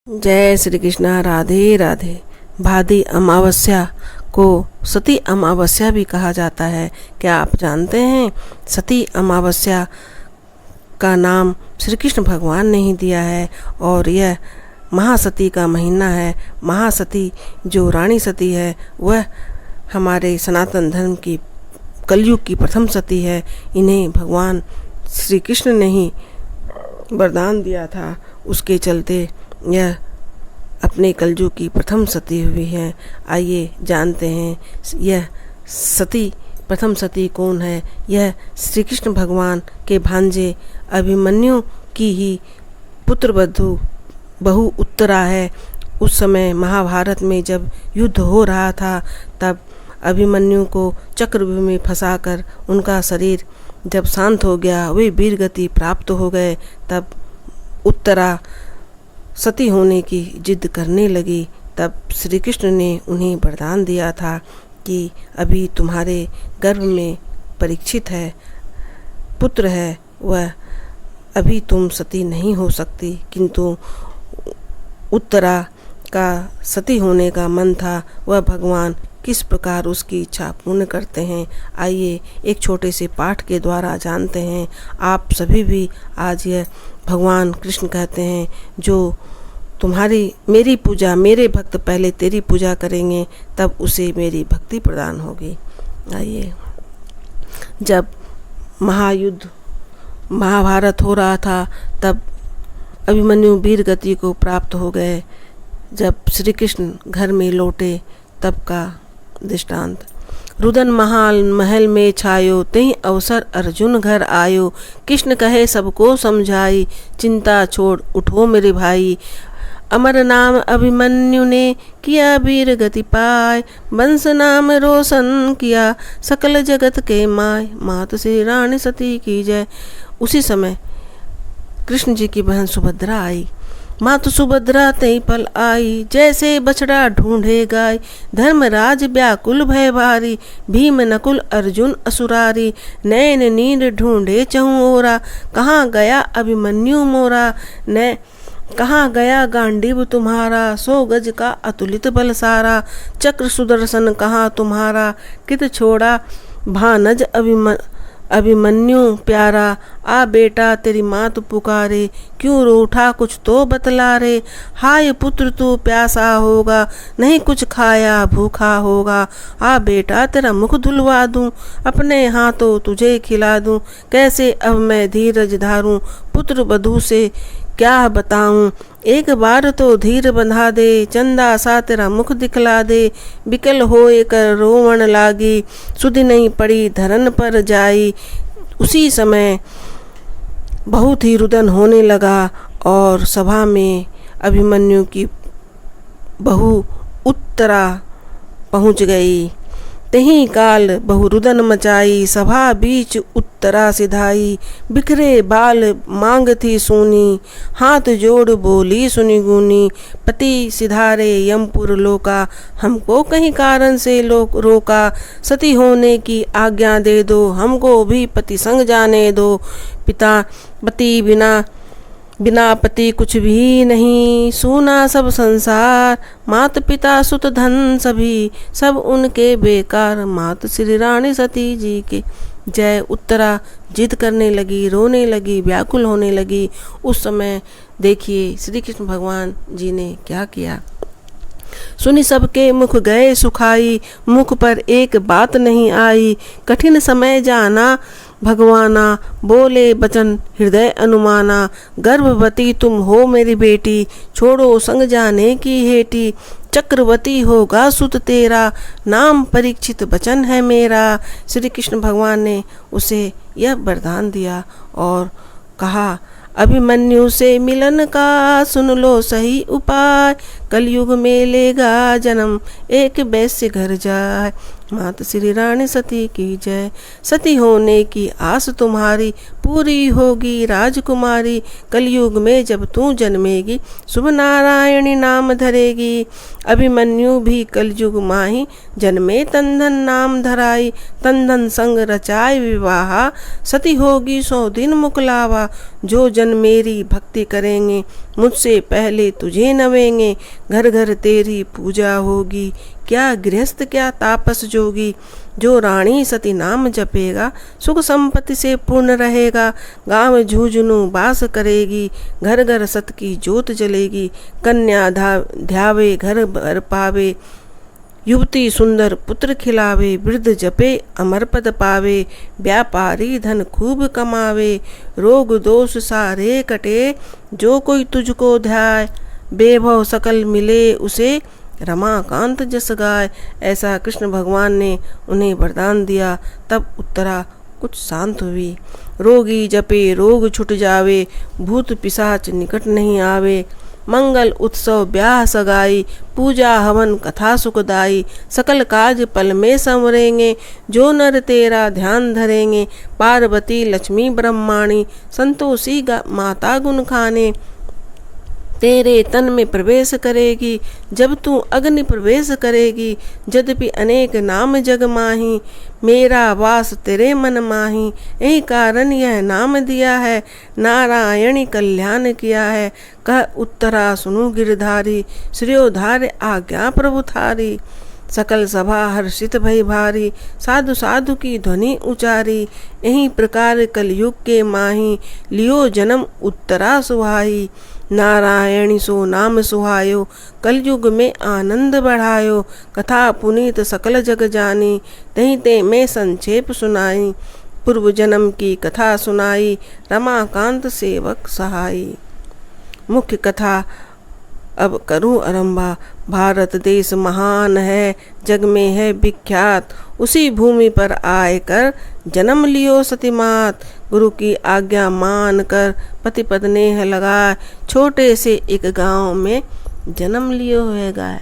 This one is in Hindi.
जय श्री कृष्णा। राधे राधे। भादी अमावस्या को सती अमावस्या भी कहा जाता है। क्या आप जानते हैं सती अमावस्या का नाम श्री कृष्ण भगवान ने ही दिया है और यह महासती का महीना है। महासती जो रानी सती है वह हमारे सनातन धर्म की कलयुग की प्रथम सती है। इन्हें भगवान श्री कृष्ण ने ही वरदान दिया था, उसके चलते यह अपने कलयुग की प्रथम सती हुई है। आइए जानते हैं यह सती प्रथम सती कौन है। यह श्री कृष्ण भगवान के भांजे अभिमन्यु की ही पुत्र बहू उत्तरा है। उस समय महाभारत में जब युद्ध हो रहा था तब अभिमन्यु को चक्रव्यूह में फंसाकर उनका शरीर जब शांत हो गया, वे वीर गति प्राप्त हो गए। तब उत्तरा सती होने की जिद करने लगी। तब श्री कृष्ण ने उन्हें वरदान दिया था कि अभी तुम्हारे गर्भ में परीक्षित है, पुत्र है, वह अभी तुम सती नहीं हो सकती। किंतु उत्तरा का सती होने का मन था, वह भगवान किस प्रकार उसकी इच्छा पूर्ण करते हैं। आइए एक छोटे से पाठ के द्वारा जानते हैं। आप सभी भी आज यह भगवान कृष्ण कहते हैं, जो तुम्हारी मेरी पूजा, मेरे भक्त पहले तेरी पूजा करेंगे तब उसे मेरी भक्ति प्रदान होगी। आइए, जब महायुद्ध महाभारत हो रहा था तब अभिमन्यु वीर गति को प्राप्त हो गए। जब श्री कृष्ण घर में लौटे तब का दृष्टांत। रुदन महल में छायो, तेहि अवसर अर्जुन घर आयो। कृष्ण कहे सबको समझाई, चिंता छोड़ उठो मेरे भाई। अमर नाम अभिमन्यु ने किया वीर गति पाय, वंश नाम रोशन किया सकल जगत के माय। मात श्री रानी सती की जय। उसी समय कृष्ण जी की बहन सुभद्रा आई। मातु सुभद्रा तई पल आई, जैसे बछड़ा ढूंढे गाय। धर्मराज व्याकुल भय भारी, भीम नकुल अर्जुन असुरारी। नैन नींद ढूंढे चहु ओरा, कहाँ गया अभिमन्यु मोरा। न कहाँ गया गांडीव तुम्हारा, 100 गज का अतुलित बल सारा। चक्र सुदर्शन कहाँ तुम्हारा, कित छोड़ा भानज अभिमन्यु प्यारा। आ बेटा तेरी मात पुकारे, क्यों रूठा कुछ तो बतला रे। हाय पुत्र तू प्यासा होगा, नहीं कुछ खाया भूखा होगा। आ बेटा तेरा मुख धुलवा दूं, अपने हाथों तुझे खिला दूं। कैसे अब मैं धीरज धारूं, पुत्र वधू से क्या बताऊं। एक बार तो धीर बंधा दे, चंदा सा तेरा मुख दिखला दे। बिकल होए कर रोवण लागी, सुधि नहीं पड़ी धरन पर जाई। उसी समय बहुत ही रुदन होने लगा और सभा में अभिमन्यु की बहू उत्तरा पहुंच गई। तहीं काल बहु रुदन मचाई, सभा बीच उत्तरा सिधाई। बिखरे बाल मांग थी सूनी, हाथ जोड़ बोली सुनी गुनी। पति सिधारे यमपुर लोका, हमको कहीं कारण से लोक रोका। सती होने की आज्ञा दे दो, हमको भी पति संग जाने दो। पिता पति बिना पति कुछ भी नहीं, सूना सब संसार। मात पिता सुत धन सभी, सब उनके बेकार। मात श्री रानी सती जी के जय। उत्तरा जिद करने लगी, रोने लगी, व्याकुल होने लगी। उस समय देखिए श्री कृष्ण भगवान जी ने क्या किया। सुनी सबके मुख गए सुखाई, मुख पर एक बात नहीं आई। कठिन समय जाना भगवाना, बोले बचन हृदय अनुमाना। गर्भवती तुम हो मेरी बेटी, छोड़ो संग जाने की हेटी। चक्रवती होगा सुत तेरा, नाम परीक्षित बचन है मेरा। श्री कृष्ण भगवान ने उसे यह वरदान दिया और कहा, अभिमन्यु से मिलन का सुन लो सही उपाय। कलयुग में लेगा जन्म, एक वैश्य घर जाए। मात श्री रानी सती की जय। सती होने की आस तुम्हारी, पूरी होगी राजकुमारी। कलयुग में जब तू जन्मेगी, शुभ नारायणी नाम धरेगी। अभिमन्यु भी कलयुग माही, जन्मे तंधन नाम धराई। तंधन संग रचाय विवाह, सती होगी 100 दिन मुकलावा। जो जन मेरी भक्ति करेंगे मुझसे पहले तुझे नवेंगे। घर घर तेरी पूजा होगी, क्या गृहस्थ क्या तापस जोगी। जो रानी सती नाम जपेगा सुख संपत्ति से पूर्ण रहेगा। गाँव झुंझुनू बास करेगी, घर घर सत की ज्योत जलेगी। कन्या ध्यावे घर भर पावे, युवती सुंदर पुत्र खिलावे। वृद्ध जपे अमर पद पावे, व्यापारी धन खूब कमावे। रोग दोष सारे कटे, जो कोई तुझको ध्याय। बेभव सकल मिले उसे, रमाकांत जस गाय। ऐसा कृष्ण भगवान ने उन्हें वरदान दिया। तब उत्तरा कुछ शांत हुई। रोगी जपे रोग छुट जावे, भूत पिशाच निकट नहीं आवे। मंगल उत्सव ब्याह सगाई, पूजा हवन कथा सुखदाई। सकल काज पल में संवरेंगे, जो नर तेरा ध्यान धरेंगे। पार्वती लक्ष्मी ब्रह्माणी, संतोषी माता गुण खाने। तेरे तन में प्रवेश करेगी, जब तू अग्नि प्रवेश करेगी। यद्यपि अनेक नाम जग माही, मेरा वास तेरे मन माही। यही कारण यह नाम दिया है, नारायणी कल्याण किया है। कह उत्तरा सुनु गिरधारी, श्रेयोधार्य आज्ञा प्रभु थारी। सकल सभा हर्षित भई भारी, साधु साधु की ध्वनि उचारी। यही प्रकार कलयुग के माही, लियो जन्म उत्तरा सुहाई। नारायणी सो नाम सुहायो, कलयुग में आनंद बढ़ायो। कथा पुनीत सकल जग जानी, तहीं ते में संक्षेप सुनाई। पूर्व जन्म की कथा सुनाई, रमाकांत सेवक सहाई। मुख्य कथा अब करूं आरंभा। भारत देश महान है, जग में है विख्यात। उसी भूमि पर आए कर जन्म लियो सतीमात। गुरु की आज्ञा मान कर पति पत्नी लगा, छोटे से एक गांव में जन्म लियो है गाय।